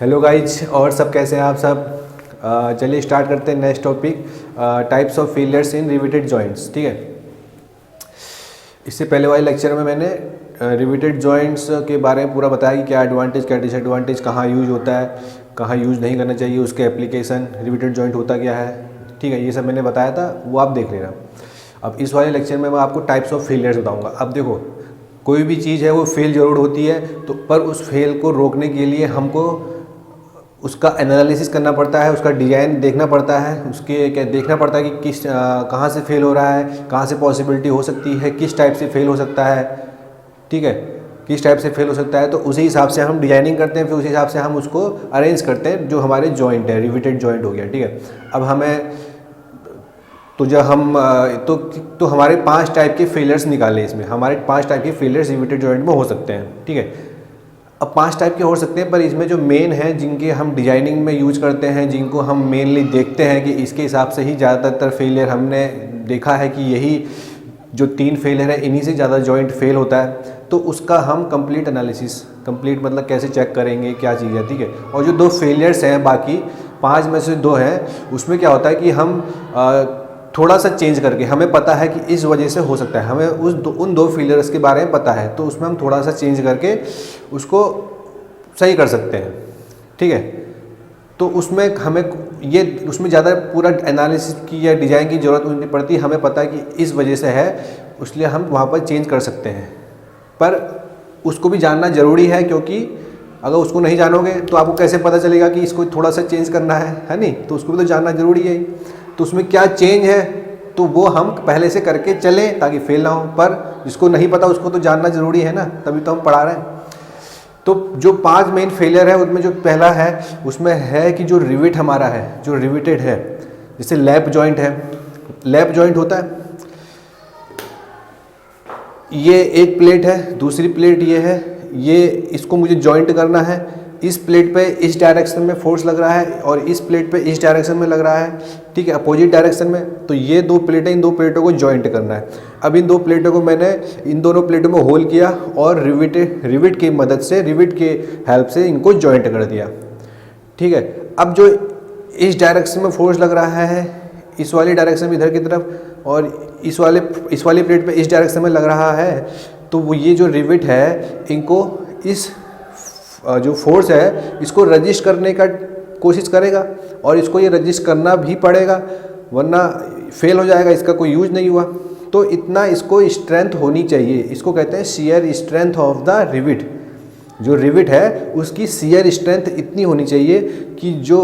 Hello guys, और सब कैसे हैं आप सब। चलिए स्टार्ट करते हैं next topic, types of failures in riveted joints. ठीक है, इससे पहले वाले लेक्चर में मैंने रिवेटेड जॉइंट्स के बारे में पूरा बताया कि क्या एडवांटेज क्या डिसएडवांटेज, कहाँ यूज होता है, कहाँ यूज नहीं करना चाहिए, उसके एप्लीकेशन, रिवेटेड जॉइंट होता क्या है। ठीक है, ये सब मैंने बताया था, वो आप देख लेना। अब इस वाले लेक्चर में मैं आपको टाइप्स ऑफ फेलियर्स बताऊँगा। अब देखो, कोई भी चीज़ है वो फेल जरूर होती है, तो पर उस फेल को रोकने के लिए हमको उसका एनालिसिस करना पड़ता है, उसका डिज़ाइन देखना पड़ता है, उसके क्या देखना पड़ता है कि किस कहाँ से फेल हो रहा है, कहाँ से पॉसिबिलिटी हो सकती है, किस टाइप से फेल हो सकता है। ठीक है, किस टाइप से फेल हो सकता है, तो उसी हिसाब से हम डिजाइनिंग करते हैं, फिर उसी हिसाब से हम उसको अरेंज करते हैं जो हमारे जॉइंट है, रिवेटेड जॉइंट हो गया। ठीक है, अब हमें तो जब हम तो हमारे 5 टाइप के फेलियर्स निकाले, इसमें हमारे 5 टाइप के फेलियर्स रिवेटेड जॉइंट में हो सकते हैं। ठीक है, अब 5 टाइप के हो सकते हैं, पर इसमें जो मेन है, जिनके हम डिजाइनिंग में यूज करते हैं, जिनको हम मेनली देखते हैं कि इसके हिसाब से ही ज़्यादातर फेलियर हमने देखा है कि यही जो 3 फेलियर है, इन्हीं से ज़्यादा जॉइंट फेल होता है, तो उसका हम कंप्लीट एनालिसिस, कंप्लीट मतलब कैसे चेक करेंगे क्या चीज़ है। ठीक है, और जो 2 फेलियर्स हैं, बाकी 5 में से 2 हैं, उसमें क्या होता है कि हम थोड़ा सा चेंज करके, हमें पता है कि इस वजह से हो सकता है, हमें उन 2 फेलियर्स के बारे में पता है, तो उसमें हम थोड़ा सा चेंज करके उसको सही कर सकते हैं। ठीक है, तो उसमें हमें उसमें ज़्यादा पूरा एनालिसिस की या डिज़ाइन की ज़रूरत नहीं पड़ती, हमें पता है कि इस वजह से है, इसलिए हम वहाँ पर चेंज कर सकते हैं। पर उसको भी जानना ज़रूरी है, क्योंकि अगर उसको नहीं जानोगे तो आपको कैसे पता चलेगा कि इसको थोड़ा सा चेंज करना है नहीं, तो उसको भी तो जानना ज़रूरी है। तो उसमें क्या चेंज है, तो वो हम पहले से करके चलें ताकि फेल ना हो, पर जिसको नहीं पता उसको तो जानना ज़रूरी है ना, तभी तो हम पढ़ा रहे हैं। तो जो 5 मेन फेलियर है, उनमें जो पहला है, उसमें है कि जो रिवेट हमारा है, जो रिवेटेड है, जैसे लैप जॉइंट है, लैप जॉइंट होता है, ये एक प्लेट है, दूसरी प्लेट ये है, ये इसको मुझे जॉइंट करना है, इस प्लेट पे इस डायरेक्शन में फोर्स लग रहा है और इस प्लेट पे इस डायरेक्शन में लग रहा है। ठीक है, अपोजिट डायरेक्शन में, तो ये 2 प्लेटें, इन 2 प्लेटों को जॉइंट करना है। अब इन 2 प्लेटों को मैंने इन दोनों प्लेटों में होल किया और रिवेट की मदद से, रिवेट के हेल्प से इनको जॉइंट कर दिया। ठीक है, अब जो इस डायरेक्शन में फोर्स लग रहा है, इस वाली डायरेक्शन में इधर की तरफ, और इस वाली प्लेट पे इस डायरेक्शन में लग रहा है, तो वो ये जो रिवेट है, इनको इस जो फोर्स है इसको रजिस्ट करने का कोशिश करेगा, और इसको ये रजिस्ट करना भी पड़ेगा, वरना फेल हो जाएगा, इसका कोई यूज नहीं हुआ। तो इतना इसको स्ट्रेंथ होनी चाहिए, इसको कहते हैं shear strength of the rivet. जो रिवेट है उसकी शियर स्ट्रेंथ इतनी होनी चाहिए कि जो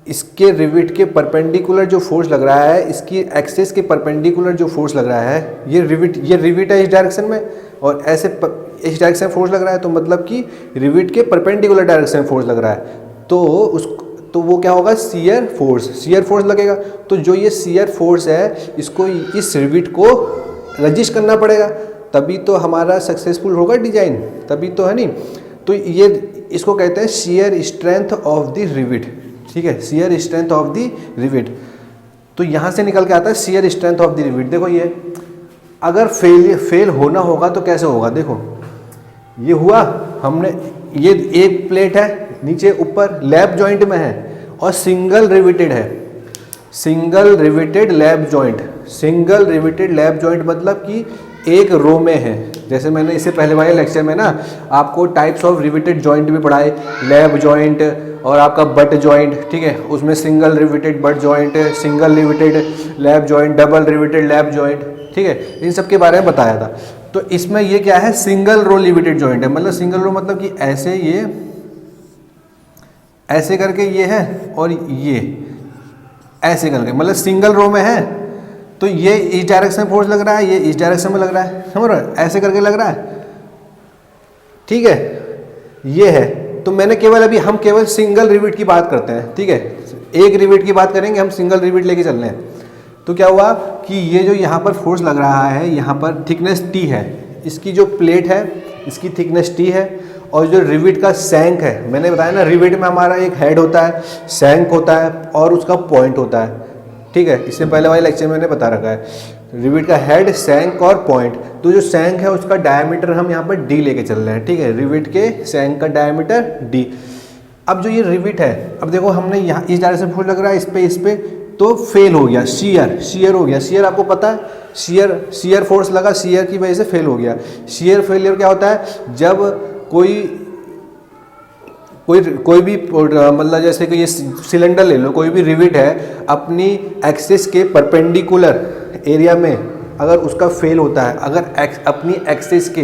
इसके रिवेट के परपेंडिकुलर जो फोर्स लग रहा है, इसकी एक्सिस के परपेंडिकुलर जो फोर्स लग रहा है, ये रिवेट है इस डायरेक्शन में, और ऐसे इस डायरेक्शन में फोर्स लग रहा है, तो मतलब कि रिवेट के परपेंडिकुलर डायरेक्शन में फोर्स लग रहा है, तो वो क्या होगा, शियर फोर्स लगेगा। तो जो ये शियर फोर्स है, इसको इस रिवेट को रजिस्ट करना पड़ेगा, तभी तो हमारा सक्सेसफुल होगा डिजाइन, तभी तो है नहीं। तो ये इसको कहते हैं shear strength of the rivet. ठीक है, shear strength of the rivet, तो यहाँ से निकल के आता है shear strength of the rivet. देखो, ये अगर फेल होना होगा तो कैसे होगा, देखो ये हुआ, हमने ये एक प्लेट है, नीचे ऊपर लैप जॉइंट में है, और सिंगल रिवेटेड है, सिंगल रिवेटेड लैप जॉइंट मतलब कि एक रो में है। जैसे मैंने इससे पहले वाले लेक्चर में ना आपको टाइप्स ऑफ रिवेटेड जॉइंट भी पढ़ाए, लैप जॉइंट और आपका बट जॉइंट। ठीक है, उसमें single riveted butt joint, single riveted lap joint, double riveted lap joint. ठीक है, इन सब के बारे में बताया था। तो इसमें ये क्या है, सिंगल रो रिवेटेड जॉइंट है, मतलब सिंगल रो मतलब कि ऐसे, ये ऐसे करके ये है, और ये ऐसे करके, मतलब सिंगल रो में है, तो ये इस डायरेक्शन में फोर्स लग रहा है, ये इस डायरेक्शन में लग रहा है, समझ रहे हो, ऐसे करके लग रहा है। ठीक है, ये है, तो मैंने हम केवल सिंगल रिवेट की बात करते हैं। ठीक है, एक रिवेट की बात करेंगे, हम सिंगल रिवेट लेके चल रहे हैं। तो क्या हुआ कि ये जो यहाँ पर फोर्स लग रहा है, यहाँ पर थिकनेस T है, इसकी जो प्लेट है इसकी थिकनेस T है, और जो रिवेट का सैंक है, मैंने बताया ना, रिवेट में हमारा एक हेड होता है, सैंक होता है, और उसका पॉइंट होता है। ठीक है, इससे पहले वाले लेक्चर में मैंने बता रखा है। रिविट का हेड, सैंक और पॉइंट। तो जो सैंक है उसका डायमीटर हम यहाँ पर डी लेके चल रहे हैं, ठीक है। रिविट के सैंक का डायमीटर डी। अब जो ये रिविट है, अब देखो हमने यहाँ इस डायरेक्शन फोर्स लग रहा है इस पे तो फेल हो गया, शियर हो गया। शियर आपको पता है, शियर फोर्स लगा, शियर की वजह से फेल हो गया। शियर फेलियर क्या होता है, जब कोई भी मतलब जैसे कि ये सिलेंडर ले लो, कोई भी रिविट है अपनी एक्सिस के परपेंडिकुलर एरिया में अगर उसका फेल होता है, अगर अपनी एक्सिस के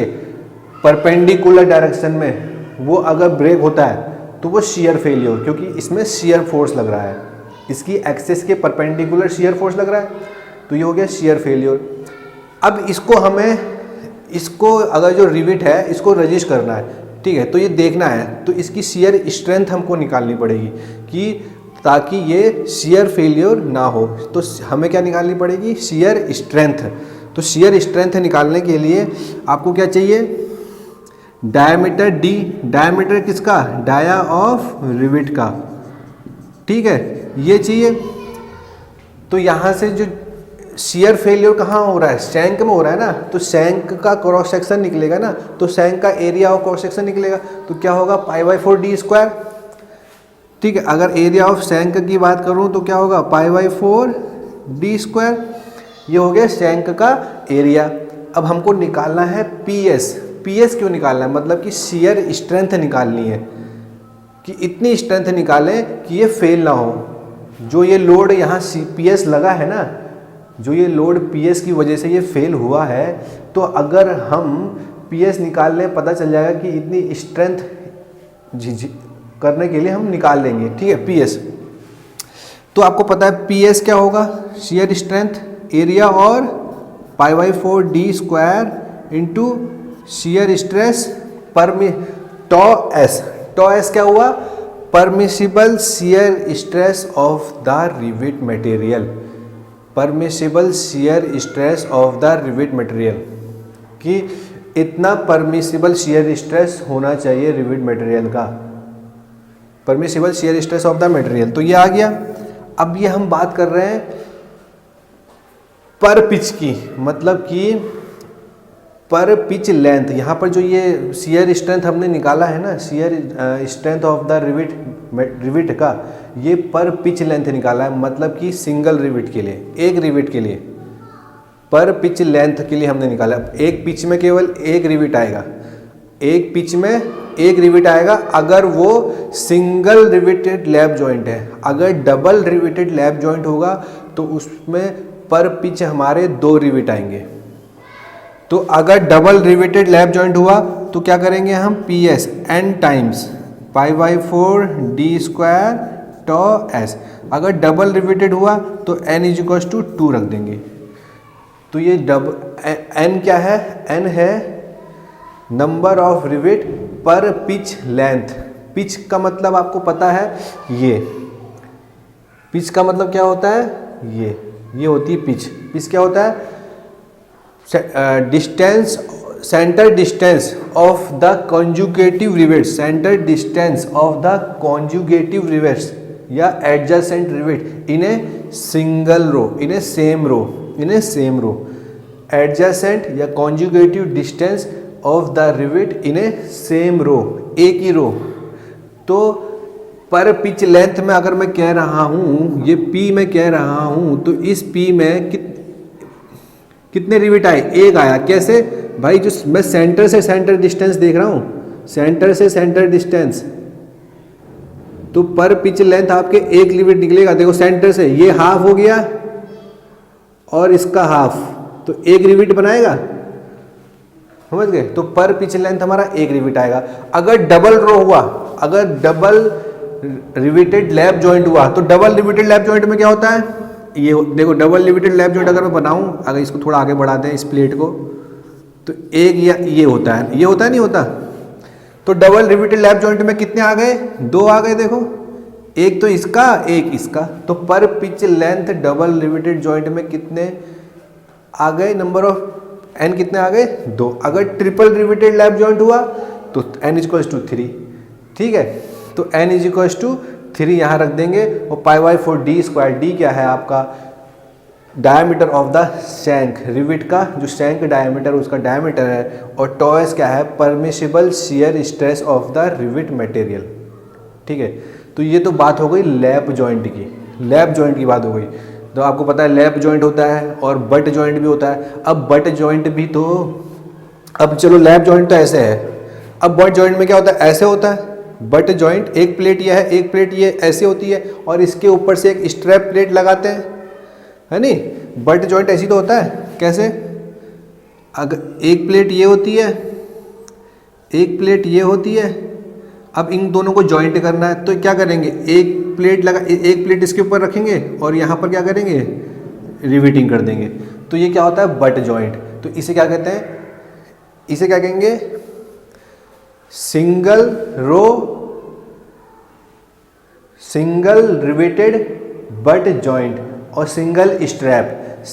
परपेंडिकुलर डायरेक्शन में वो अगर ब्रेक होता है तो वो शियर फेलियर, क्योंकि इसमें शियर फोर्स लग रहा है, इसकी एक्सिस के परपेंडिकुलर शियर फोर्स लग रहा है, तो ये हो गया शियर फेलियर। अब इसको अगर जो रिविट है इसको रजिस्ट करना है, ठीक है, तो ये देखना है, तो इसकी शियर स्ट्रेंथ हमको निकालनी पड़ेगी कि ताकि ये शियर फेलियर ना हो। तो हमें क्या निकालनी पड़ेगी, शियर स्ट्रेंथ। तो शियर स्ट्रेंथ निकालने के लिए आपको क्या चाहिए, डायमीटर डी। डायमीटर किसका, डाया ऑफ रिविट का, ठीक है, ये चाहिए। तो यहाँ से जो शियर फेलियर कहाँ हो रहा है, सैंक में हो रहा है ना, तो सैंक का क्रॉस सेक्शन निकलेगा ना, तो सैंक का एरिया ऑफ क्रॉस सेक्शन निकलेगा, तो क्या होगा, π/4 d स्क्वायर, ठीक है। अगर एरिया ऑफ सैंक की बात करूँ तो क्या होगा, π/4 d स्क्वायर, ये हो गया सैंक का एरिया। अब हमको निकालना है पीएस। पीएस क्यों निकालना है, मतलब कि शियर स्ट्रेंथ निकालनी है, कि इतनी स्ट्रेंथ निकालें कि ये फेल ना हो। जो ये लोड यहाँ पीएस लगा है ना, जो ये लोड पीएस की वजह से ये फेल हुआ है, तो अगर हम पीएस निकाल लें पता चल जाएगा कि इतनी स्ट्रेंथ करने के लिए हम निकाल लेंगे, ठीक है, पीएस। तो आपको पता है पीएस क्या होगा, शियर स्ट्रेंथ, एरिया और π/4 d square into shear stress tau S. Tau S क्या हुआ, permissible shear stress of the rivet material. Permissible shear stress of the rivet material, कि इतना परमिसिबल शियर स्ट्रेस होना चाहिए रिविट मटेरियल का, permissible shear stress of the material. तो ये आ गया। अब ये हम बात कर रहे हैं पर पिच की, मतलब कि पर पिच लेंथ। यहाँ पर जो ये शियर स्ट्रेंथ हमने निकाला है ना, shear strength of the rivet का, ये पर पिच लेंथ निकाला है, मतलब कि सिंगल रिविट के लिए, एक रिविट के लिए पर पिच लेंथ के लिए हमने निकाला। एक पिच में केवल एक रिविट आएगा, एक पिच में एक रिविट आएगा अगर वो सिंगल रिविटेड लैप जॉइंट है। अगर डबल रिविटेड लैप जॉइंट होगा तो उसमें पर पिच हमारे 2 रिविट आएंगे। तो अगर डबल रिविटेड लैप जॉइंट हुआ तो क्या करेंगे हम, PS n times π/4 d square tau S. अगर डबल रिविटेड हुआ तो n = 2 रख देंगे। तो ये n क्या है, n है number of rivet per pitch length. Pitch का मतलब आपको पता है, ये पिच का मतलब क्या होता है, ये होती है पिच। पिच क्या होता है, distance, centre distance of the conjugative rivets, centre distance of the conjugative rivets या adjacent rivet in a single row, in a same row, in a same row. Adjacent या conjugative distance of the rivet in a same row, एक ही रो। तो पर pitch length में अगर मैं कह रहा हूँ, ये P में कह रहा हूँ, तो इस P में कितने रिविट आए, एक आया। कैसे भाई, जो मैं सेंटर से सेंटर डिस्टेंस देख रहा हूँ, सेंटर से सेंटर डिस्टेंस, तो पर पिच लेंथ आपके एक रिविट निकलेगा। देखो सेंटर से ये हाफ हो गया और इसका हाफ, तो एक रिविट बनाएगा, समझ गए। तो पर पिच लेंथ हमारा एक रिविट आएगा। अगर डबल रो हुआ, अगर डबल रिविटेड लैप जॉइंट हुआ, तो डबल रिविटेड लैप जॉइंट में क्या होता है, ये देखो डबल रिविटेड लैप जॉइंट अगर मैं बनाऊं, अगर इसको थोड़ा आगे बढ़ाते हैं इस प्लेट को, तो एक ये होता है, ये होता है, नहीं होता। तो डबल रिविटेड लैप जॉइंट में कितने आ गए, 2 आ गए। देखो एक तो इसका, एक इसका, तो पर pitch length double riveted joint में कितने आ गए, नंबर ऑफ n कितने आ गए, 2। अगर ट्रिपल रिविटेड लैप जॉइंट हुआ तो n = 3, ठीक है। तो n = 3 यहाँ रख देंगे और π/4 d स्क्वायर, d क्या है आपका diameter of the shank, rivet का जो शैंक डायमीटर उसका डायमीटर है, और टॉस क्या है, permissible shear stress of the rivet material. ठीक है, तो ये तो बात हो गई लैप जॉइंट की, लैप जॉइंट की बात हो गई। तो आपको पता है लैप जॉइंट होता है और बट जॉइंट भी होता है। अब बट जॉइंट भी तो, अब चलो लैप जॉइंट तो ऐसे है, अब बट जॉइंट में क्या होता है, ऐसे होता है। बट जॉइंट एक प्लेट यह है, एक प्लेट ये ऐसे होती है, और इसके ऊपर से एक स्ट्रैप प्लेट लगाते हैं, है नहीं। बट जॉइंट ऐसी तो होता है, कैसे, अगर एक प्लेट ये होती है, एक प्लेट ये होती है, अब इन दोनों को जॉइंट करना है तो क्या करेंगे, एक प्लेट इसके ऊपर रखेंगे और यहाँ पर क्या करेंगे, रिविटिंग कर देंगे। तो ये क्या होता है, बट जॉइंट। तो इसे क्या कहते हैं, इसे क्या कहेंगे, single row, single riveted butt joint, और single strap,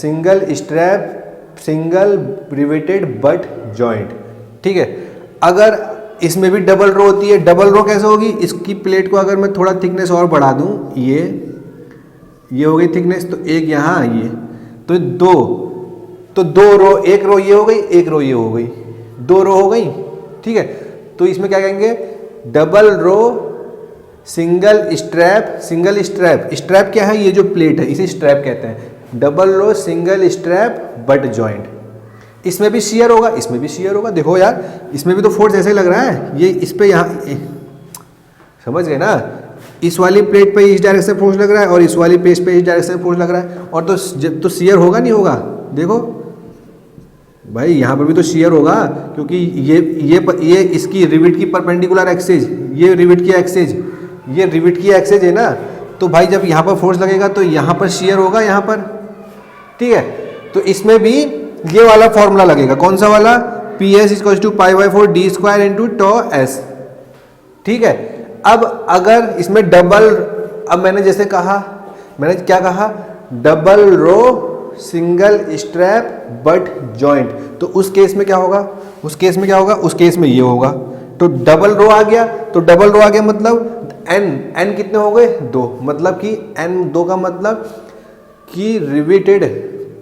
single riveted butt joint. ठीक है, अगर इसमें भी डबल रो होती है, डबल रो कैसे होगी, इसकी प्लेट को अगर मैं थोड़ा थिकनेस और बढ़ा दूं, ये हो गई थिकनेस, तो एक यहाँ ये, तो दो रो, एक रो ये हो गई, एक रो ये हो गई, दो रो हो गई। ठीक है, तो इसमें क्या कहेंगे, double row single strap, strap क्या है, ये जो प्लेट है इसे स्ट्रैप कहते हैं। Double row single strap butt joint. इसमें भी शियर होगा, इसमें भी शियर होगा। देखो यार, इसमें भी तो फोर्स ऐसे ही लग रहा है, ये इस पे यहाँ, समझ गए ना, इस वाली प्लेट पे इस डायरेक्शन से फोर्स लग रहा है और इस वाली प्लेट पे इस डायरेक्शन से फोर्स लग रहा है, और तो शियर होगा नहीं होगा। देखो भाई, यहाँ पर भी तो शियर होगा, क्योंकि ये इसकी रिविट की परपेंडिकुलर एक्सेज, ये रिविट की एक्सेज, ये रिविट की एक्सेज है ना, तो भाई जब यहाँ पर फोर्स लगेगा तो यहाँ पर शियर होगा, यहाँ पर। ठीक है, तो इसमें भी ये वाला फॉर्मूला लगेगा, कौन सा वाला, P S equal to π/4 d square into tau S. ठीक है, अब अगर इसमें डबल, अब मैंने जैसे कहा, मैंने क्या कहा, double row single strap butt joint, तो उस केस में क्या होगा, उस केस में क्या होगा, उस केस में ये होगा। तो डबल रो आ गया, तो डबल रो आ गया मतलब एन कितने हो गए, दो, मतलब कि एन दो का मतलब कि रिविटेड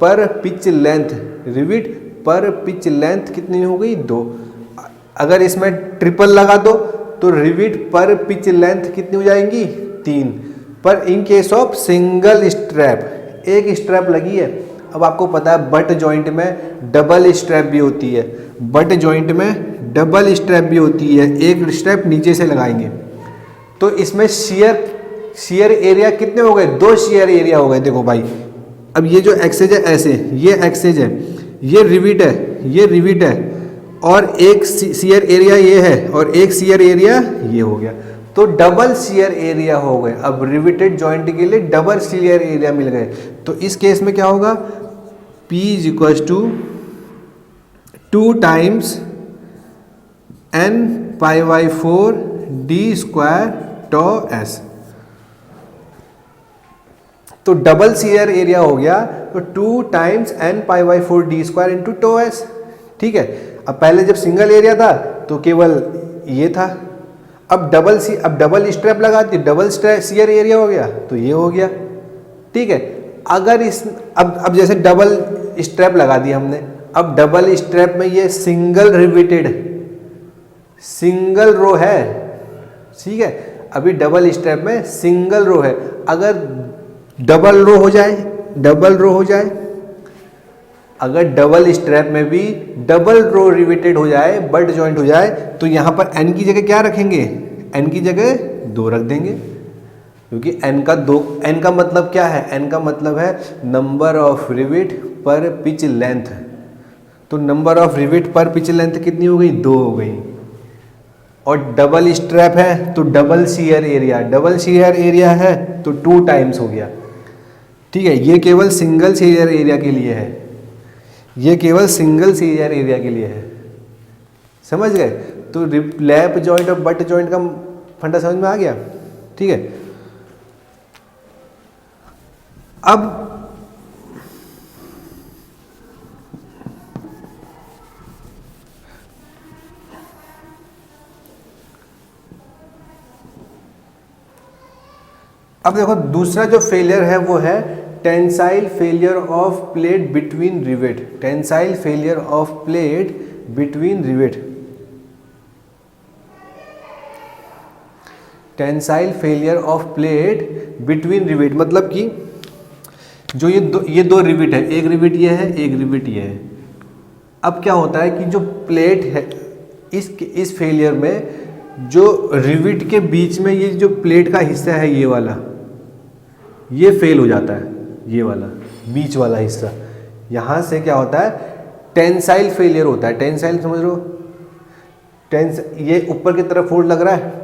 पर pitch length, rivet per pitch length कितनी हो गई, दो। अगर इसमें ट्रिपल लगा दो तो रिविट पर पिच लेंथ कितनी हो जाएंगी, तीन। पर in case of single strap, एक स्ट्रैप लगी है। अब आपको पता है बट जॉइंट में डबल स्ट्रैप भी होती है, बट जॉइंट में डबल स्ट्रैप भी होती है, एक स्ट्रैप नीचे से लगाएंगे। तो इसमें शियर एरिया कितने हो गए, दो शियर एरिया हो गए। देखो भाई, अब ये जो एक्सेज है ऐसे, ये एक्सेज है, ये रिविट है, ये रिविट है, और एक शियर एरिया ये है, और एक शियर एरिया ये हो गया, तो डबल शियर एरिया हो गए। अब रिविटेड जॉइंट के लिए डबल शियर एरिया मिल गए। तो इस केस में क्या होगा, P is equal to 2 times n π/4 d square tau S. तो डबल शियर एरिया हो गया, तो 2 times n π/4 d square into tau S. ठीक है, अब पहले जब सिंगल एरिया था तो केवल ये था, अब डबल स्ट्रैप लगा दी, डबल शियर एरिया हो गया, तो ये हो गया। ठीक है, अगर अब जैसे डबल स्ट्रैप लगा दी हमने, अब डबल स्ट्रैप में ये सिंगल रिविटेड सिंगल रो है। ठीक है, अभी डबल स्ट्रैप में सिंगल रो है, अगर डबल रो हो जाए, अगर डबल स्ट्रैप में भी डबल रो रिवेटेड हो जाए, बट जॉइंट हो जाए, तो यहाँ पर n की जगह क्या रखेंगे, n की जगह 2 रख देंगे, क्योंकि n का मतलब क्या है, n का मतलब है number of rivet per pitch length. तो number of rivet per pitch length कितनी हो गई, 2 हो गई। और डबल स्ट्रैप है तो डबल शियर एरिया है तो 2 टाइम्स हो गया। ठीक है, ये केवल सिंगल शियर एरिया के लिए है, ये केवल सिंगल शियर एरिया के लिए है, समझ गए। तो लैप जॉइंट और बट जॉइंट का फंडा समझ में आ गया। ठीक है, अब देखो दूसरा जो फेलियर है वो है tensile failure of plate between rivet, tensile failure of plate between rivet, tensile failure of plate between rivet, मतलब कि जो ये दो रिवेट है, एक रिवेट ये है, एक रिवेट ये है। अब क्या होता है कि जो प्लेट है इस फेलियर में जो रिवेट के बीच में ये जो प्लेट का हिस्सा है ये वाला, ये फेल हो जाता है, ये वाला बीच वाला हिस्सा। यहाँ से क्या होता है, टेंसाइल फेलियर होता है। टेंसाइल समझ लो, ये ऊपर की तरफ फोर्स लग रहा है,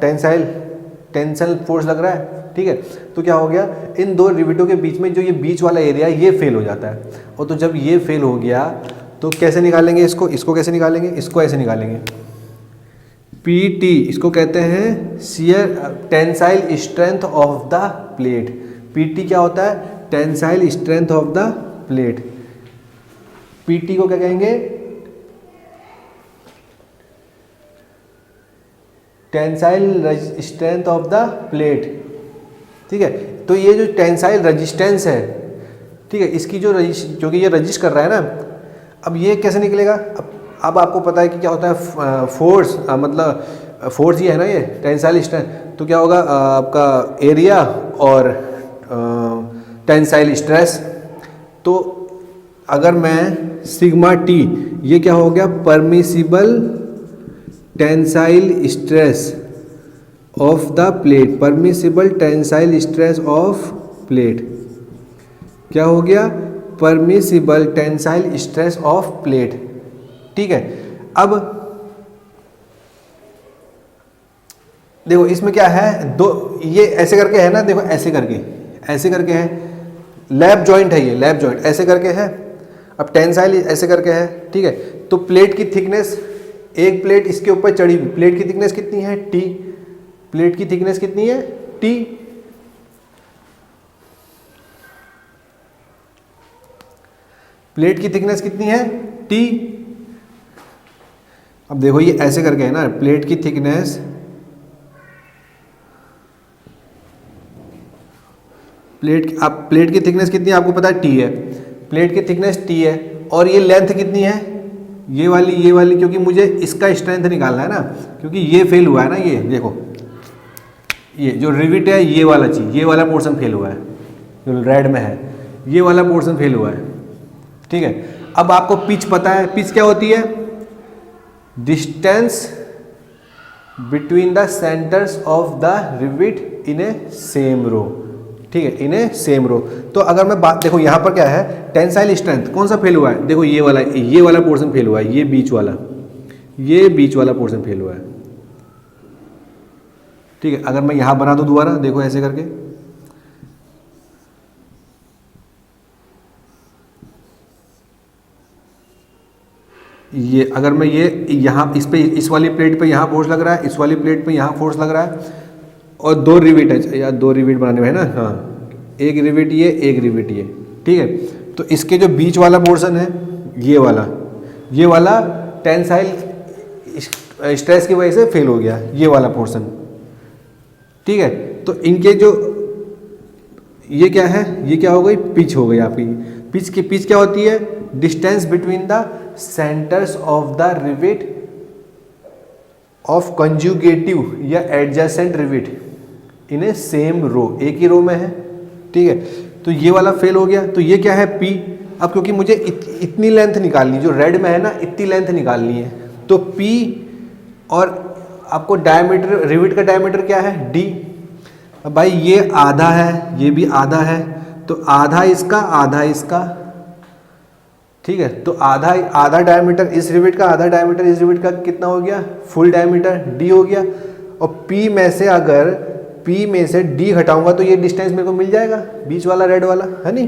टेंसाइल फोर्स लग रहा है, ठीक है। तो क्या हो गया, इन दो रिवेटों के बीच में जो ये बीच वाला एरिया है ये फेल हो जाता है। और तो जब ये फेल हो गया तो कैसे निकालेंगे इसको कैसे निकालेंगे, इसको ऐसे निकालेंगे, PT, इसको कहते हैं shear tensile strength of the plate. PT क्या होता है, tensile strength of the plate. PT को क्या कहेंगे, tensile strength of the plate, ठीक है। तो ये जो टेंसाइल रेजिस्टेंस है, ठीक है, इसकी जो कि ये रजिस्ट कर रहा है ना, अब ये कैसे निकलेगा। अब आपको पता है कि क्या होता है फोर्स, मतलब फोर्स ये है ना, ये टेंसाइल स्ट्रेंथ, तो क्या होगा आपका एरिया और टेंसाइल स्ट्रेस। तो अगर मैं सिग्मा टी, ये क्या हो गया, permissible tensile stress of the plate, permissible tensile stress of plate, क्या हो गया, permissible tensile stress of plate, ठीक है। अब देखो इसमें क्या है, दो ये ऐसे करके है ना, देखो ऐसे करके है, लैप जॉइंट है, ये लैप जॉइंट ऐसे करके है। अब टेंसाइल ऐसे करके है, ठीक है। तो प्लेट की थिकनेस, एक प्लेट इसके ऊपर चढ़ी हुई, प्लेट की थिकनेस कितनी है, T, प्लेट की थिकनेस कितनी है, T। प्लेट की थिकनेस कितनी है, T। अब देखो ये ऐसे करके है ना, प्लेट की थिकनेस, प्लेट की थिकनेस कितनी है आपको पता है, T है, प्लेट की थिकनेस T है, और ये लेंथ कितनी है, ये वाली, क्योंकि मुझे इसका स्ट्रेंथ निकालना है ना, क्योंकि ये फेल हुआ है ना, ये देखो ये जो रिविट है, ये वाला चीज़, ये वाला पोर्शन फेल हुआ है, जो रेड में है, ये वाला पोर्शन फेल हुआ है, ठीक है। अब आपको पिच पता है, पिच क्या होती है, distance between the centres of the rivet in a same row, ठीक है, इन ए सेम रो। तो अगर मैं बात, देखो यहाँ पर क्या है, टेंसाइल स्ट्रेंथ कौन सा फेल हुआ है, देखो ये वाला पोर्शन फेल हुआ है, ये बीच वाला पोर्शन फेल हुआ है, ठीक है। अगर मैं यहाँ बना दूँ दोबारा, देखो ऐसे करके, ये अगर मैं ये यहाँ इस वाली प्लेट पे यहाँ फोर्स लग रहा है, इस वाली प्लेट पे यहाँ फोर्स लग रहा है, और दो रिविट है या दो रिविट बनाने में है ना, हाँ, एक रिविट ये, एक रिविट ये, ठीक है। तो इसके जो बीच वाला पोर्शन है, ये वाला टेंसाइल स्ट्रेस की वजह से फेल हो गया, ये वाला पोर्शन, ठीक है। तो इनके जो ये क्या है, ये क्या हो गई, पिच हो गई आपकी। पिच क्या होती है, distance between the centres of the rivet of conjugative या adjacent rivet in a same row, एक ही रो में है, ठीक है। तो ये वाला फेल हो गया, तो ये क्या है, P। अब क्योंकि मुझे इतनी लेंथ निकालनी, जो रेड में है ना, इतनी लेंथ निकालनी है, तो P, और आपको डायमीटर, रिविट का डायमीटर क्या है, D। अब भाई ये आधा है, ये भी आधा है, तो आधा इसका, ठीक है। तो आधा डायमीटर इस रिविट का, आधा डायमीटर इस रिविट का, कितना हो गया, फुल डायमीटर D हो गया। और P में से अगर P में से D हटाऊंगा तो ये डिस्टेंस मेरे को मिल जाएगा, बीच वाला रेड वाला है नहीं।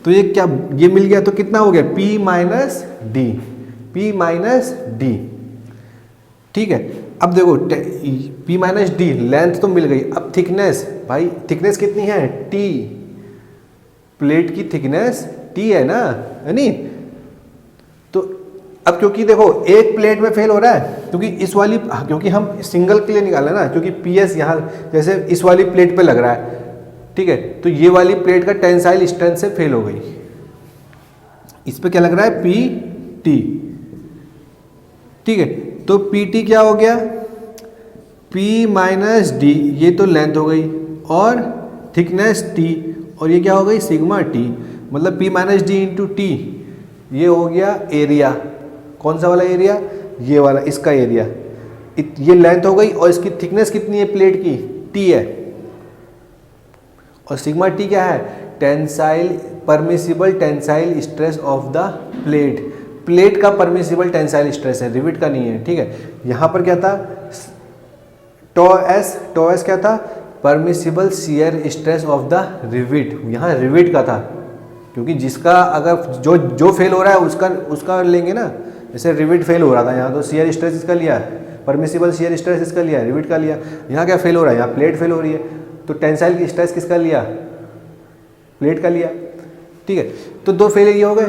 तो ये क्या, ये मिल गया, तो कितना हो गया, P माइनस D, ठीक है। अब देखो P माइनस D, लेंथ तो मिल गई। अब थिकनेस, भाई थिकनेस कितनी है, T, प्लेट की थिकनेस T है ना, है नहीं। तो अब क्योंकि देखो एक प्लेट में फेल हो रहा है, क्योंकि हम सिंगल के लिए निकाल रहे हैं ना, क्योंकि PS यहाँ जैसे इस वाली प्लेट पे लग रहा है, ठीक है, तो ये वाली प्लेट का टेंसाइल स्ट्रेंथ से फेल हो गई। इस पे क्या लग रहा है, पी टी, ठीक है, तो पी टी क्या हो गया, P माइनस डी, ये तो लेंथ हो गई, और थिकनेस टी, और ये क्या हो गई, सिग्मा टी, मतलब P minus D into T, ये हो गया एरिया। कौन सा वाला एरिया, ये वाला, इसका एरिया। ये लेंथ हो गई, और इसकी थिकनेस कितनी है प्लेट की, टी है, और सिग्मा टी क्या है, tensile, permissible tensile stress of the plate. Plate का परमिसिबल टेंसाइल स्ट्रेस है, रिविट का नहीं है, ठीक है। यहाँ पर क्या था, टो एस क्या था, permissible shear stress of the rivet, यहाँ रिविट का था, क्योंकि जिसका अगर जो फेल हो रहा है उसका लेंगे ना, जैसे रिविट फेल हो रहा था यहाँ, तो शियर स्ट्रेस इसका लिया, परमिसिबल शियर स्ट्रेस इसका लिया, रिविट का लिया। यहाँ क्या फेल हो रहा है, यहाँ प्लेट फेल हो रही है, तो टेंसाइल स्ट्रेस किसका लिया, प्लेट का लिया, ठीक है। तो दो फेलियर ये हो गए।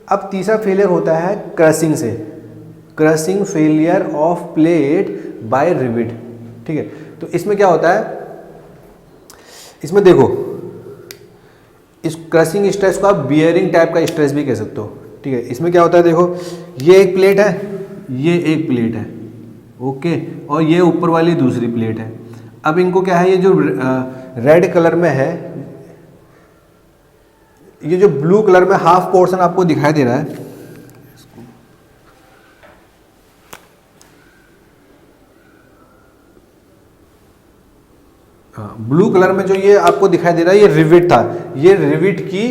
अब तीसरा फेलियर होता है क्रशिंग से, crushing failure of plate by rivet, ठीक है। तो इसमें क्या होता है, इसमें देखो, इस क्रशिंग स्ट्रेस को आप बियरिंग टाइप का स्ट्रेस भी कह सकते हो, ठीक है। इसमें क्या होता है, देखो ये एक प्लेट है, ये एक प्लेट है, ओके, और ये ऊपर वाली दूसरी प्लेट है। अब इनको क्या है, ये जो रेड कलर में है, ये जो ब्लू कलर में हाफ पोर्शन आपको दिखाई दे रहा है, ब्लू कलर में जो ये आपको दिखाई दे रहा है, ये रिविट था। ये रिविट की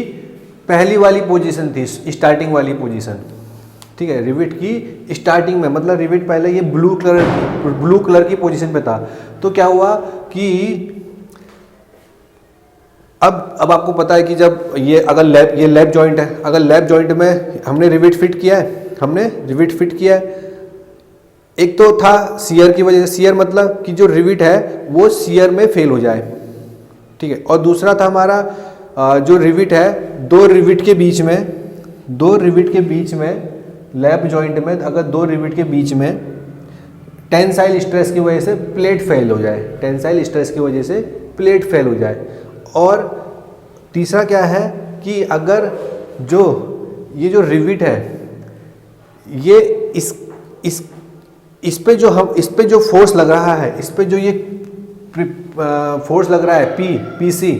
पहली वाली पोजीशन थी, स्टार्टिंग वाली पोजीशन, ठीक है, रिविट की स्टार्टिंग में, मतलब रिविट पहले ये ब्लू कलर की पोजीशन पे था। तो क्या हुआ कि अब आपको पता है कि जब ये अगर ये लैप जॉइंट है, अगर लैप जॉइंट में हमने रिविट फिट किया है, एक तो था शियर की वजह से, शियर मतलब कि जो रिविट है वो शियर में फेल हो जाए, ठीक है, और दूसरा था हमारा जो रिविट है, दो रिविट के बीच में लैप जॉइंट में, अगर दो रिविट के बीच में टेंसाइल स्ट्रेस की वजह से प्लेट फेल हो जाए, टेंसाइल स्ट्रेस की वजह से प्लेट फेल हो जाए। और तीसरा क्या है कि अगर ये जो रिविट है, ये इस पे जो फोर्स लग रहा है, इस पे जो ये फोर्स लग रहा है पीसी,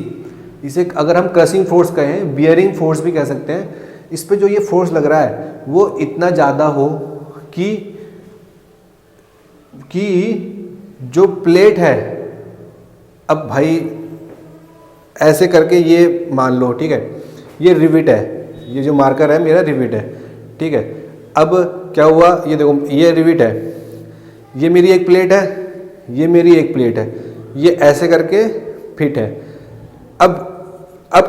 इसे अगर हम क्रशिंग फोर्स कहें, बियरिंग फोर्स भी कह सकते हैं, इस पे जो ये फोर्स लग रहा है वो इतना ज़्यादा हो कि जो प्लेट है, अब भाई ऐसे करके ये मान लो, ठीक है, ये रिविट है, ये जो मार्कर है मेरा रिविट है, ठीक है। अब क्या हुआ, ये देखो, ये रिविट है, ये मेरी एक प्लेट है, ये मेरी एक प्लेट है, ये ऐसे करके फिट है। अब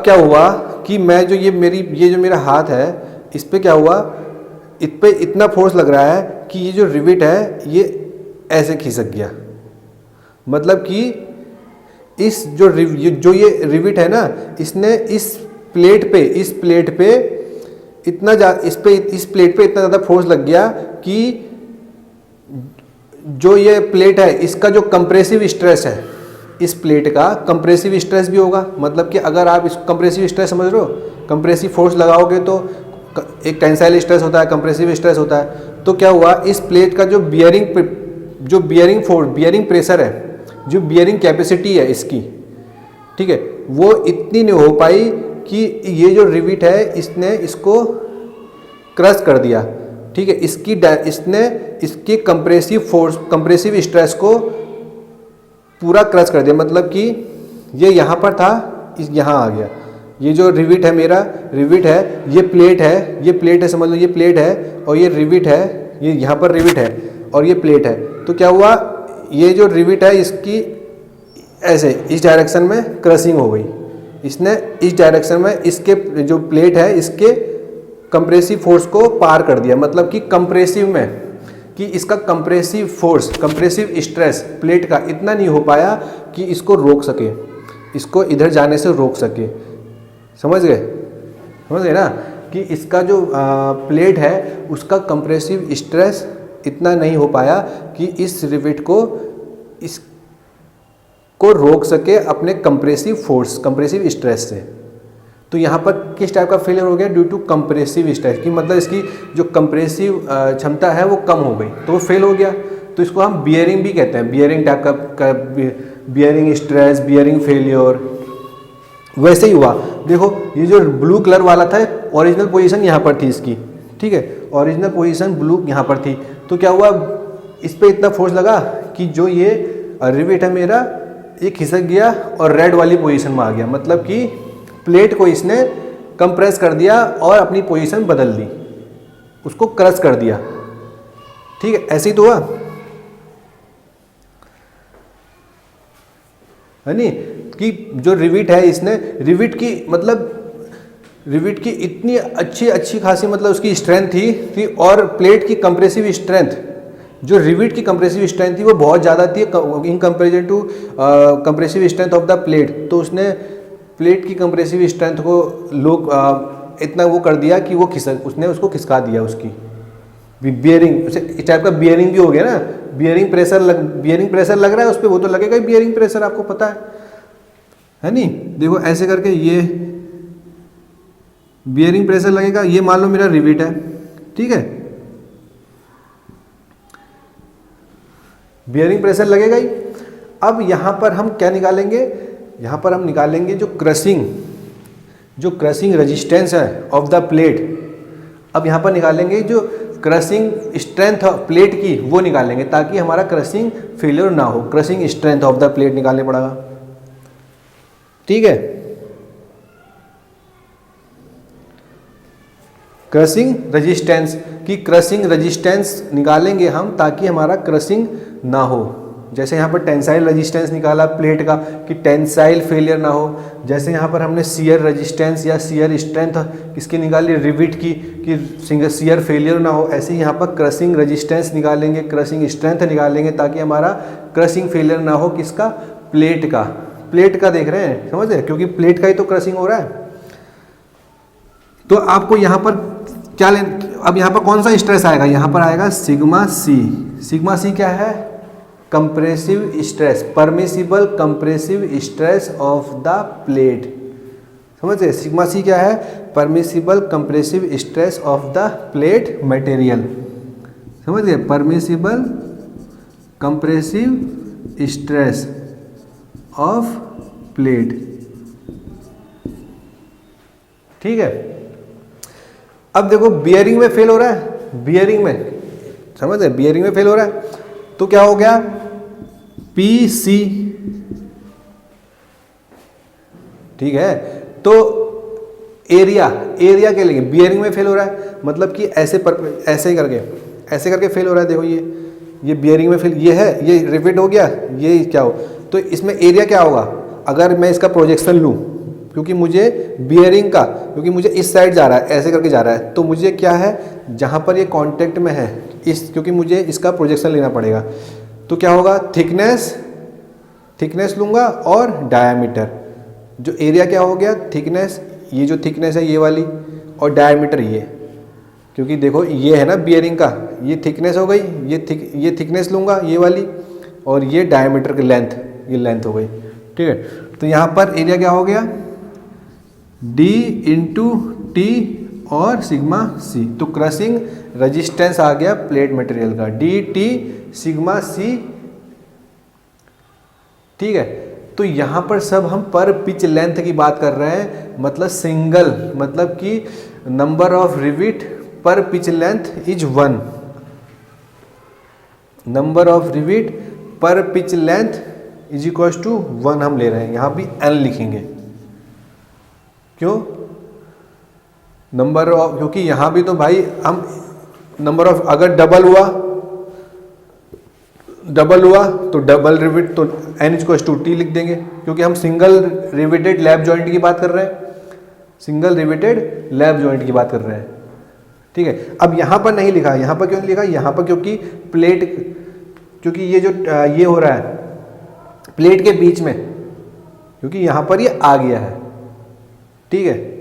क्या हुआ कि ये जो मेरा हाथ है, इस पे क्या हुआ, इस पे इतना फोर्स लग रहा है कि ये जो रिविट है ये ऐसे खिसक गया, मतलब कि ये रिविट है ना, इसने इस प्लेट पे इस प्लेट पे इतना ज़्यादा फोर्स लग गया कि जो ये प्लेट है, इसका जो कंप्रेसिव स्ट्रेस है, इस प्लेट का कंप्रेसिव स्ट्रेस भी होगा। मतलब कि अगर आप इस कंप्रेसिव स्ट्रेस समझ रहे हो, कंप्रेसिव फोर्स लगाओगे तो एक टेंसाइल स्ट्रेस होता है, कंप्रेसिव स्ट्रेस होता है। तो क्या हुआ, इस प्लेट का जो बियरिंग प्रेशर है, जो बियरिंग कैपेसिटी है इसकी, ठीक है, वो इतनी नहीं हो पाई कि ये जो रिविट है इसने इसको क्रश कर दिया, ठीक है, इसने इसके कंप्रेसिव स्ट्रेस को पूरा क्रश कर दिया। मतलब कि ये यहाँ पर था, यहाँ आ गया। ये जो रिविट है, मेरा रिविट है, ये प्लेट है, समझ लो ये प्लेट है, और ये रिविट है, ये यहाँ पर रिविट है और ये प्लेट है। तो क्या हुआ, ये जो रिविट है इसकी ऐसे इस डायरेक्शन में क्रशिंग हो गई, इसने इस डायरेक्शन में इसके जो प्लेट है इसके कंप्रेसिव फोर्स को पार कर दिया। मतलब कि कंप्रेसिव में कि इसका कंप्रेसिव स्ट्रेस प्लेट का इतना नहीं हो पाया कि इसको रोक सके, इसको इधर जाने से रोक सके। समझ गए ना कि इसका जो प्लेट है उसका कंप्रेसिव स्ट्रेस इतना नहीं हो पाया कि इस रिविट को को रोक सके अपने कंप्रेसिव फोर्स, कंप्रेसिव स्ट्रेस से। तो यहाँ पर किस टाइप का फेलियर हो गया? ड्यू टू कंप्रेसिव स्ट्रेस, की मतलब इसकी जो कंप्रेसिव क्षमता है वो कम हो गई, तो वो फेल हो गया। तो इसको हम बियरिंग भी कहते हैं, बियरिंग टाइप का बियरिंग स्ट्रेस, बियरिंग फेलियर। वैसे ही हुआ, देखो ये जो ब्लू कलर वाला था, ओरिजिनल पोजीशन यहाँ पर थी इसकी, ठीक है, ओरिजिनल पोजीशन ब्लू यहाँ पर थी। तो क्या हुआ, इस पर इतना फोर्स लगा कि जो ये रिवेट है मेरा, ये खिसक गया और रेड वाली पोजीशन में आ गया। मतलब कि प्लेट को इसने कंप्रेस कर दिया और अपनी पोजीशन बदल दी, उसको क्रश कर दिया, ठीक है, ऐसे ही तो हुआ है नहीं, कि जो रिविट है इसने रिविट की मतलब रिविट की इतनी अच्छी खासी मतलब उसकी स्ट्रेंथ थी कि, और प्लेट की कंप्रेसिव स्ट्रेंथ, जो रिविट की कंप्रेसिव स्ट्रेंथ थी वो बहुत ज़्यादा थी in comparison to compressive strength of the plate. तो उसने प्लेट की कंप्रेसिव स्ट्रेंथ को इतना वो कर दिया कि वो उसने उसको खिसका दिया, उसकी बियरिंग, इस टाइप का बियरिंग भी हो गया ना, बियरिंग प्रेशर लग रहा है उस पर, वो तो लगेगा ही बियरिंग प्रेशर, आपको पता है नहीं। देखो ऐसे करके ये बियरिंग प्रेशर लगेगा, ये मान लो मेरा रिविट है, ठीक है, बियरिंग प्रेशर लगेगा ही। अब यहाँ पर हम क्या निकालेंगे, यहाँ पर हम निकालेंगे जो क्रशिंग रेजिस्टेंस है ऑफ द प्लेट। अब यहाँ पर निकालेंगे जो क्रशिंग स्ट्रेंथ ऑफ प्लेट की, वो निकालेंगे ताकि हमारा क्रशिंग फेलियर ना हो। Crushing strength of the plate निकालने पड़ेगा, ठीक है। क्रशिंग रेजिस्टेंस निकालेंगे हम ताकि हमारा क्रशिंग ना हो। जैसे यहाँ पर टेंसाइल रेजिस्टेंस निकाला प्लेट का कि टेंसाइल फेलियर ना हो, जैसे यहाँ पर हमने शियर रेजिस्टेंस या शियर स्ट्रेंथ किसकी निकाली, रिविट की, कि शियर फेलियर ना हो। ऐसे ही यहाँ पर क्रशिंग रेजिस्टेंस निकालेंगे, क्रशिंग स्ट्रेंथ निकालेंगे ताकि हमारा क्रशिंग फेलियर ना हो। किसका? प्लेट का देख रहे हैं, समझ रहे, क्योंकि प्लेट का ही तो क्रशिंग हो रहा है। तो आपको यहाँ पर क्या अब यहाँ पर कौन सा स्ट्रेस आएगा, यहाँ पर आएगा सिग्मा सी क्या है? Compressive stress, permissible compressive stress of the plate. समझे, सिग्मा सी क्या है? Permissible compressive stress of the plate material. समझिए, permissible compressive stress of plate, ठीक है। अब देखो बियरिंग में फेल हो रहा है, बियरिंग में फेल हो रहा है, तो क्या हो गया? PC, ठीक है। तो एरिया के लिए बियरिंग में फेल हो रहा है, मतलब कि ऐसे करके फेल हो रहा है। देखो ये बियरिंग में फेल, ये है, ये रिपीट हो गया, ये क्या हो, तो इसमें एरिया क्या होगा? अगर मैं इसका प्रोजेक्शन लूँ, क्योंकि मुझे बियरिंग का, क्योंकि मुझे इस साइड जा रहा है, ऐसे करके जा रहा है, तो मुझे क्या है, जहाँ पर ये कांटेक्ट में है क्योंकि मुझे इसका प्रोजेक्शन लेना पड़ेगा, तो क्या होगा? थिकनेस लूँगा और डायामीटर। जो एरिया क्या हो गया? थिकनेस, ये जो थिकनेस है ये वाली, और डायामीटर ये, क्योंकि देखो ये है ना बियरिंग का, ये थिकनेस हो गई, ये थिकनेस लूँगा ये वाली, और ये डायामीटर की लेंथ, ये लेंथ हो गई, ठीक है। तो यहाँ पर एरिया क्या हो गया? D इंटू टी और सिग्मा C। तो क्रशिंग रेजिस्टेंस आ गया प्लेट मटेरियल का, DT सिग्मा C, ठीक है। तो यहाँ पर सब हम पर पिच लेंथ की बात कर रहे हैं, मतलब सिंगल, मतलब कि number of rivet per pitch length is 1, number of rivet per pitch length is equal to 1 हम ले रहे हैं, यहाँ भी N लिखेंगे। क्यों? नंबर ऑफ, क्योंकि यहाँ भी तो भाई हम नंबर ऑफ, अगर डबल हुआ तो डबल रिविट, तो N इक्वल टू T लिख देंगे, क्योंकि हम सिंगल रिविटेड लैब जॉइंट की बात कर रहे हैं, ठीक है। अब यहाँ पर नहीं लिखा, यहाँ पर क्यों नहीं लिखा? यहाँ पर क्योंकि प्लेट, क्योंकि ये जो ये हो रहा है प्लेट के बीच में, क्योंकि यहाँ पर ये आ गया है, ठीक है।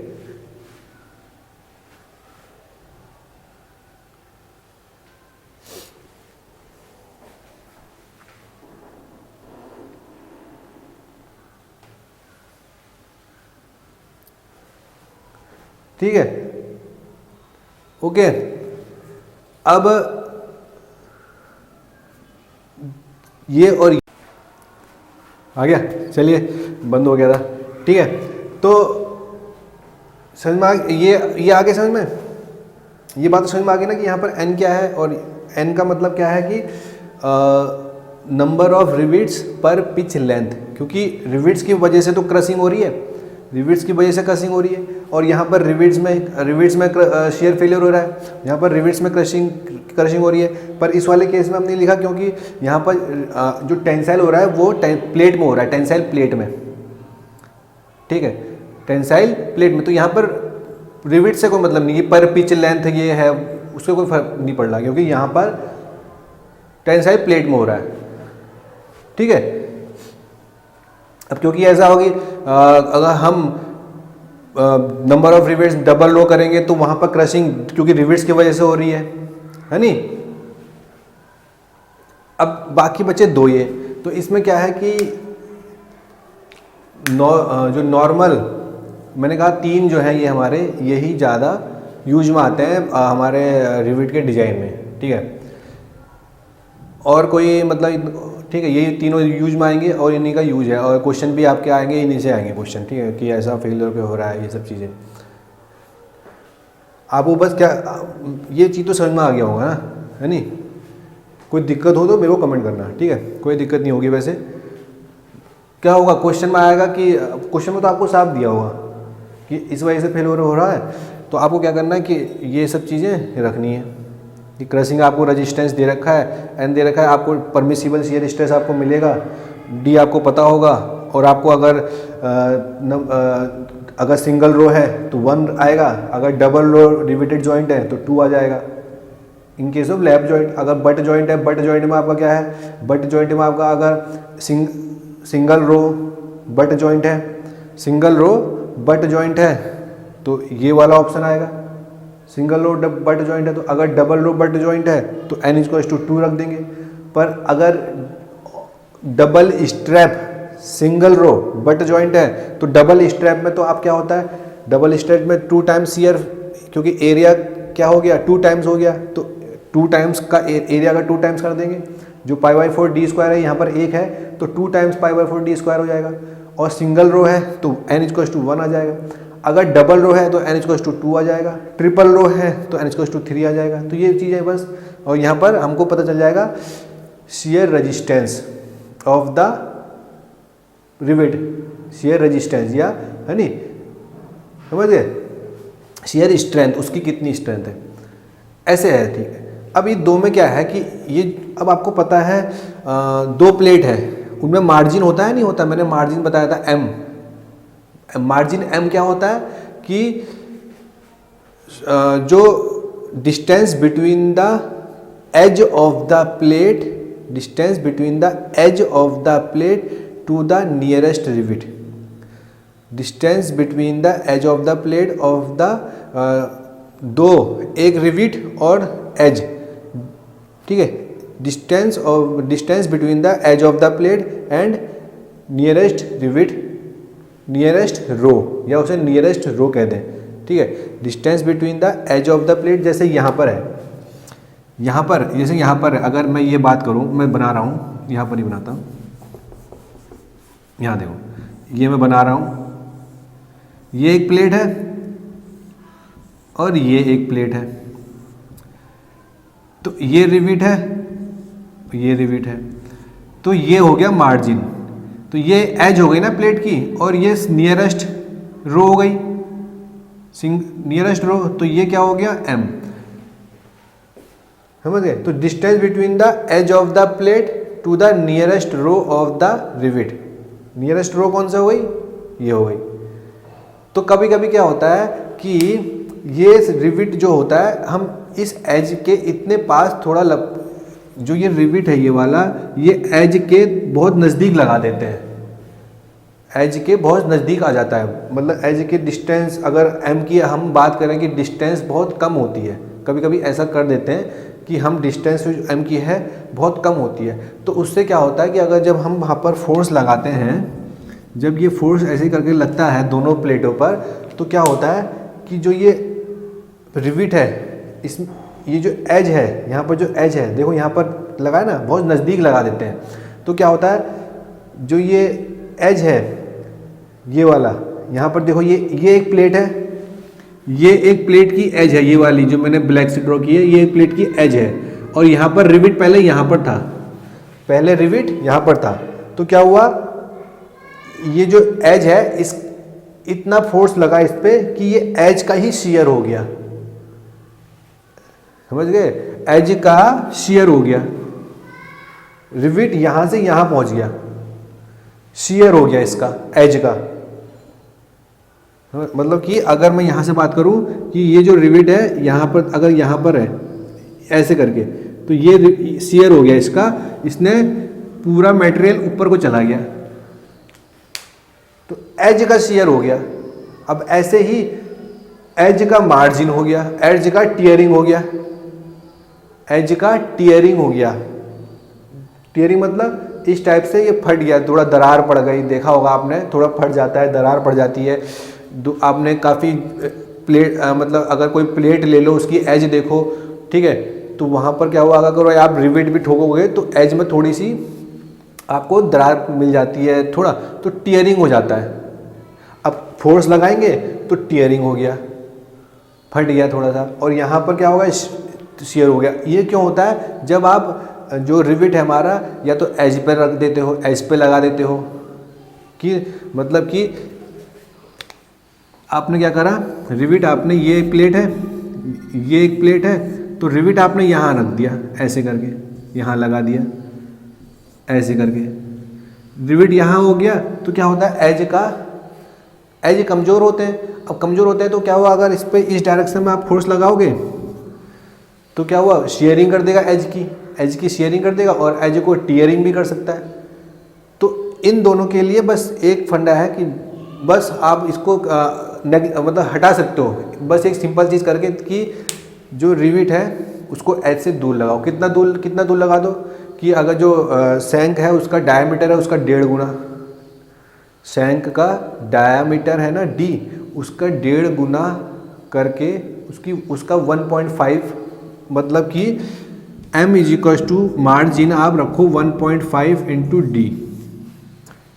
ठीक है, ओके। अब ये और ये आ गया, चलिए बंद हो गया था, ठीक है। तो समझ में ये आ गया समझ में, ये बात समझ में आ गई ना कि यहाँ पर n क्या है, और n का मतलब क्या है कि नंबर ऑफ रिविट्स पर पिच लेंथ, क्योंकि रिविट्स की वजह से तो क्रशिंग हो रही है, रिविट्स की वजह से क्रशिंग हो रही है, और यहाँ पर रिविट्स में शेयर फेलियर हो रहा है, यहाँ पर रिविट्स में क्रशिंग हो रही है। पर इस वाले केस में हमने लिखा क्योंकि यहाँ पर जो टेंसाइल हो रहा है वो प्लेट में हो रहा है, टेंसाइल प्लेट में, ठीक है, टेंसाइल प्लेट में। तो यहाँ पर रिविट से कोई मतलब नहीं, ये पर पिच लेंथ ये है उससे कोई फर्क नहीं पड़ रहा, क्योंकि यहाँ पर टेंसाइल प्लेट में हो रहा है, ठीक है। अब क्योंकि ऐसा होगी, अगर हम number of rivets double row करेंगे तो वहां पर क्रशिंग क्योंकि रिविट्स की वजह से हो रही है नहीं। अब बाकी बचे दो ये, तो इसमें क्या है कि जो नॉर्मल मैंने कहा तीन जो है ये हमारे यही ज़्यादा यूज में आते हैं हमारे रिविट के डिजाइन में, ठीक है। और कोई मतलब, ठीक है, यही तीनों यूज में आएंगे और इन्हीं का यूज है, और क्वेश्चन भी आपके आएंगे इन्हीं से आएंगे क्वेश्चन, ठीक है, कि ऐसा फेलियर पे हो रहा है, ये सब चीज़ें आपको बस क्या ये चीज़ तो समझ में आ गया होगा ना, है नहीं। कोई दिक्कत हो तो मेरे को कमेंट करना, ठीक है, कोई दिक्कत नहीं होगी। वैसे क्या होगा, क्वेश्चन में आएगा कि क्वेश्चन में तो आपको साफ दिया होगा कि इस वजह से फेलियर हो रहा है, तो आपको क्या करना है कि ये सब चीज़ें रखनी है कि क्रशिंग आपको रेजिस्टेंस दे रखा है, एन दे रखा है, आपको परमिसिबल शियर स्ट्रेस आपको मिलेगा, डी आपको पता होगा, और आपको अगर सिंगल रो है तो 1 आएगा, अगर डबल रो रिवेटेड जॉइंट है तो 2 आ जाएगा। In case of lap joint, अगर बट जॉइंट है, बट जॉइंट में आपका क्या है, बट जॉइंट में आपका अगर सिंगल रो बट जॉइंट है, सिंगल रो बट जॉइंट है तो ये वाला ऑप्शन आएगा, सिंगल रो बट जॉइंट है। तो अगर डबल रो बट जॉइंट है तो n = 2 रख देंगे। पर अगर double strap single row butt joint है तो डबल स्ट्रैप में तो आप क्या होता है, डबल स्ट्रैप में 2 टाइम्स शियर, क्योंकि एरिया क्या हो गया 2 टाइम्स हो गया, तो 2 टाइम्स का एरिया का 2 टाइम्स कर देंगे। जो π/4 d² है यहाँ पर 1 है तो 2 टाइम्स π/4 d² हो जाएगा, और सिंगल रो है तो n = 1 आ जाएगा। अगर डबल रो है तो n = 2 आ जाएगा, ट्रिपल रो है तो n = 3 आ जाएगा। तो ये चीज़ है बस, और यहाँ पर हमको पता चल जाएगा shear resistance of the rivet, shear resistance या है नहीं, समझ गए, शियर स्ट्रेंथ उसकी कितनी स्ट्रेंथ है, ऐसे है, ठीक है। अब ये दो में क्या है कि ये अब आपको पता है 2 प्लेट है, उनमें मार्जिन होता है नहीं होता, मैंने मार्जिन बताया था m, मार्जिन m क्या होता है कि जो distance between the edge of the plate, distance between the edge of the plate to the nearest rivet, distance between the edge of the plate of the दो, एक rivet और edge, ठीक है, distance between the edge of the plate and nearest rivet, nearest row, या उसे nearest row कहते हैं, ठीक है। Distance between the edge of the plate, जैसे यहाँ पर है, यहाँ पर जैसे यहाँ पर अगर मैं ये बात करूँ, मैं बना रहा हूँ, यहाँ पर ही बनाता हूँ, यहाँ देखो ये मैं बना रहा हूँ, ये एक प्लेट है और ये एक प्लेट है, तो ये रिविट है, ये रिविट है, तो ये हो गया मार्जिन, तो ये एज हो गई ना प्लेट की, और ये नियरेस्ट रो हो गई, नियरेस्ट रो, तो ये क्या हो गया m, समझ गए। तो distance between the edge of the plate to the nearest row of the rivet, nearest row कौन सा हो गई, ये हो गई। तो कभी कभी क्या होता है कि ये रिविट जो होता है, हम इस एज के इतने पास थोड़ा जो ये रिविट है ये वाला, ये एज के बहुत नज़दीक लगा देते हैं, एज के बहुत नज़दीक आ जाता है, मतलब एज के डिस्टेंस अगर m की हम बात करें कि डिस्टेंस बहुत कम होती है, कभी कभी ऐसा कर देते हैं कि हम डिस्टेंस जो m की है बहुत कम होती है, तो उससे क्या होता है कि अगर जब हम वहाँ पर फोर्स लगाते हैं, जब ये फोर्स ऐसे करके लगता है दोनों प्लेटों पर, तो क्या होता है कि जो ये रिविट है, इस ये जो एज है, यहाँ पर जो एज है देखो यहाँ पर लगा है ना, बहुत नज़दीक लगा देते हैं, तो क्या होता है जो ये एज है ये वाला, यहाँ पर देखो ये एक प्लेट है, ये एक प्लेट की एज है, ये वाली जो मैंने ब्लैक से ड्रॉ की है ये एक प्लेट की एज है, और यहाँ पर रिविट पहले यहाँ पर था, पहले रिविट यहाँ पर था, तो क्या हुआ ये जो एज है इस इतना फोर्स लगा इस पे कि ये एज का ही शियर हो गया, समझ गए, एज का शियर हो गया, रिविट यहां से यहां पहुंच गया, शियर हो गया इसका एज का, मतलब कि अगर मैं यहां से बात करूं कि ये जो रिविट है यहां पर, अगर यहां पर है ऐसे करके, तो ये शियर हो गया इसका, इसने पूरा मटेरियल ऊपर को चला गया, तो एज का शियर हो गया। अब ऐसे ही एज का मार्जिन हो गया, एज का टियरिंग हो गया, एज का टियरिंग हो गया, टियरिंग मतलब इस टाइप से ये फट गया, थोड़ा दरार पड़ गई, देखा होगा आपने, थोड़ा फट जाता है, दरार पड़ जाती है, आपने काफ़ी प्लेट मतलब अगर कोई प्लेट ले लो उसकी एज देखो, ठीक है, तो वहाँ पर क्या हुआ, अगर आप रिवेट भी ठोकोगे तो एज में थोड़ी सी आपको दरार मिल जाती है थोड़ा, तो टियरिंग हो जाता है। अब फोर्स लगाएंगे तो टियरिंग हो गया, फट गया थोड़ा सा, और यहाँ पर क्या होगा, शियर हो गया। ये क्यों होता है, जब आप जो रिविट है हमारा या तो एज पे रख देते हो, एज पे लगा देते हो, कि मतलब कि आपने क्या करा, रिविट आपने, ये एक प्लेट है, ये एक प्लेट है, तो रिविट आपने यहाँ रख दिया ऐसे करके, यहाँ लगा दिया ऐसे करके, रिविट यहाँ हो गया, तो क्या होता है एज कमज़ोर होते हैं। अब कमज़ोर होते हैं तो क्या हुआ, अगर इस पे इस डायरेक्शन में आप फोर्स लगाओगे तो क्या हुआ, शेयरिंग कर देगा, एज की शेयरिंग कर देगा, और एज को टियरिंग भी कर सकता है। तो इन दोनों के लिए बस एक फंडा है कि बस आप इसको मतलब हटा सकते हो, बस एक सिंपल चीज़ करके कि जो रिविट है उसको एज से दूर लगाओ। कितना दूर लगा दो कि अगर जो शैंक है उसका डायमीटर है उसका 1.5 गुना, शैंक का डायमीटर है ना d, उसका 1.5 गुना करके उसका 1.5, मतलब कि m = मार्जिन आप रखो 1.5 इंटू डी।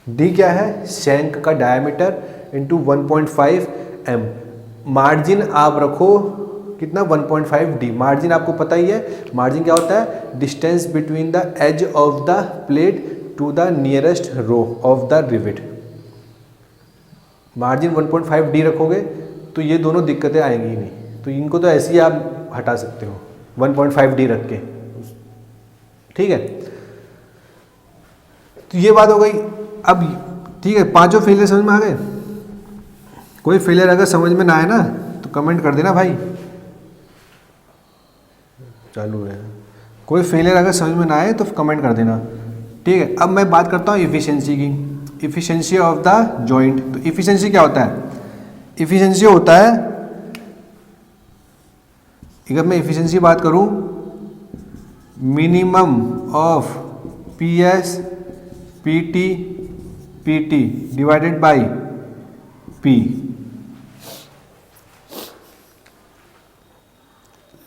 डी क्या है, शैंक का डायमीटर इंटू 1.5 m, मार्जिन आप रखो कितना, 1.5 डी। मार्जिन आपको पता ही है, मार्जिन क्या होता है, distance between the edge of the plate to the nearest row of the rivet. Margin 1.5 D रखोगे तो ये दोनों दिक्कतें आएंगी ही नहीं, तो इनको तो ऐसे ही आप हटा सकते हो 1.5 डी रख के, ठीक है। तो ये बात हो गई। अब ठीक है, पांचों फेलियर समझ में आ गए। कोई फेलियर अगर समझ में ना आए ना तो कमेंट कर देना भाई, चालू है। कोई फेलियर अगर समझ में ना आए तो कमेंट कर देना, ठीक है। अब मैं बात करता हूँ इफ़िशियंसी की, इफ़िशियंसी ऑफ द जॉइंट। तो इफ़िशियंसी क्या होता है, इफ़िशियंसी होता है, अगर मैं इफ़िशियंसी बात करूँ, minimum of PS PT divided by P,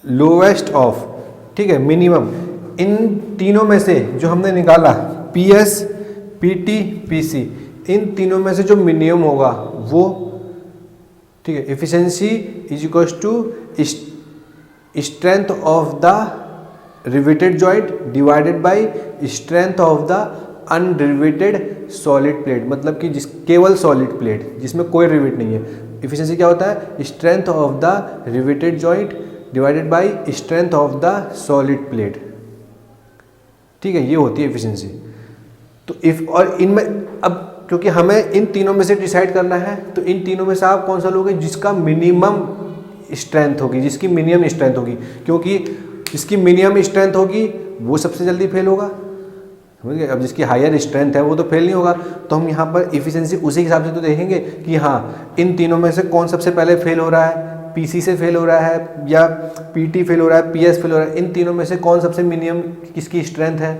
lowest of, ठीक है, मिनिमम। इन तीनों में से जो हमने निकाला PS PT PC, इन तीनों में से जो मिनिमम होगा वो, ठीक है, efficiency = strength of the riveted joint divided by strength of the unriveted solid plate, मतलब कि केवल सॉलिड प्लेट जिसमें कोई रिवेट नहीं है। एफिशिएंसी क्या होता है, strength of the riveted joint divided by strength of the solid plate, ठीक है, ये होती है एफिशिएंसी। तो और इनमें अब क्योंकि हमें इन तीनों में से डिसाइड करना है, तो इन तीनों में से आप कौन सा लोगे, जिसका मिनिमम स्ट्रेंथ होगी, जिसकी मिनिमम स्ट्रेंथ होगी, क्योंकि जिसकी मिनिमम स्ट्रेंथ होगी वो सबसे जल्दी फेल होगा, समझ गए। अब जिसकी हायर स्ट्रेंथ है वो तो फेल नहीं होगा, तो हम यहाँ पर एफिशिएंसी उसी हिसाब से तो देखेंगे कि हाँ इन तीनों में से कौन सबसे पहले फेल हो रहा है, PC से फेल हो रहा है या PT फेल हो रहा है, PS फेल हो रहा है, इन तीनों में से कौन सबसे मिनिमम, किसकी स्ट्रेंथ है,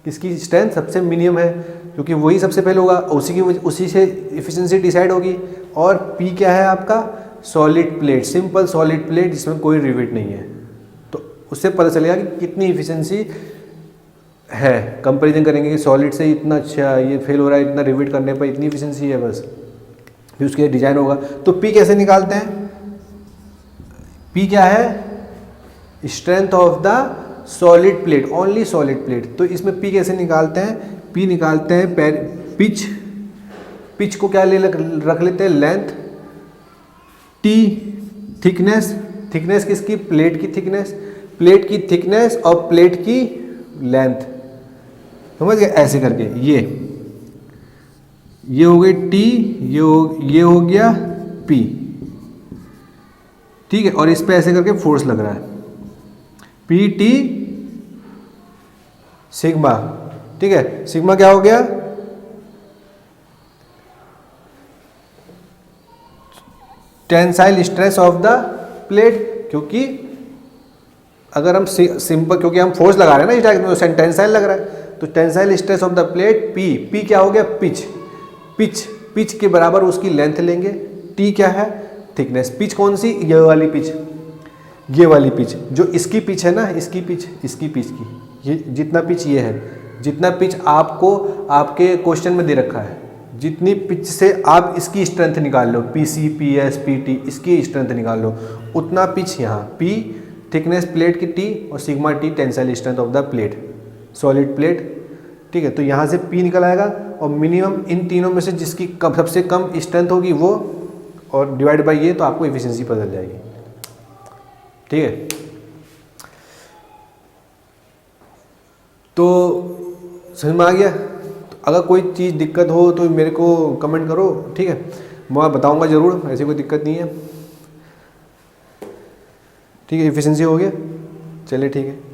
किसकी स्ट्रेंथ सबसे मिनिमम है, क्योंकि वही सबसे पहले होगा, उसी से एफिशिएंसी डिसाइड होगी। और P क्या है आपका, solid plate, simple solid plate जिसमें कोई रिवेट नहीं है, तो उससे पता चलेगा कि कितनी इफिशिएंसी है। कंपैरिजन करेंगे कि सॉलिड से इतना अच्छा ये फेल हो रहा है, इतना रिवेट करने पर इतनी इफिशिएंसी है बस, फिर उसके डिजाइन होगा। तो पी कैसे निकालते हैं? पी क्या है? Strength of the solid plate, only solid plate. तो इसमें पी कैसे निकालते हैं? पी निकालते हैं पिच, पिच को क्या रख लेते हैं? लेंथ। टी थिकनेस, थिकनेस किसकी? प्लेट की थिकनेस, प्लेट की थिकनेस और प्लेट की लेंथ, समझ गए? ऐसे करके ये हो गई टी, ये हो गया पी, ठीक है। और इस पे ऐसे करके फोर्स लग रहा है, पी टी सिग्मा, ठीक है। सिग्मा क्या हो गया? Tensile stress of the plate, क्योंकि अगर हम सिंपल, क्योंकि हम फोर्स लगा रहे हैं ना इस डायग्राम में, टेंसाइल लग रहा है, तो tensile stress of the plate P, P क्या हो गया? पिच, पिच, पिच के बराबर उसकी लेंथ लेंगे। टी क्या है? थिकनेस। पिच कौन सी? ये वाली पिच, ये वाली पिच, जो इसकी पिच है ना, इसकी पिच, इसकी पिच की, ये जितना पिच ये है, जितना पिच आपको आपके क्वेश्चन में दे रखा है, जितनी पिच से आप इसकी स्ट्रेंथ निकाल लो, P C, P S, P T, इसकी स्ट्रेंथ निकाल लो, उतना पिच यहाँ। पी थिकनेस प्लेट की टी, और sigma T tensile strength of the plate, solid plate, ठीक है। तो यहाँ से पी निकल आएगा, और मिनिमम इन तीनों में से जिसकी सबसे कम स्ट्रेंथ होगी वो, और डिवाइड बाई ये, तो आपको एफिशिएंसी पता चल जाएगी, ठीक है। तो समझ में आ गया? तो अगर कोई चीज़ दिक्कत हो तो मेरे को कमेंट करो, ठीक है, मैं बताऊंगा ज़रूर, ऐसी कोई दिक्कत नहीं है, ठीक है। एफिशिएंसी हो गया, चलिए ठीक है।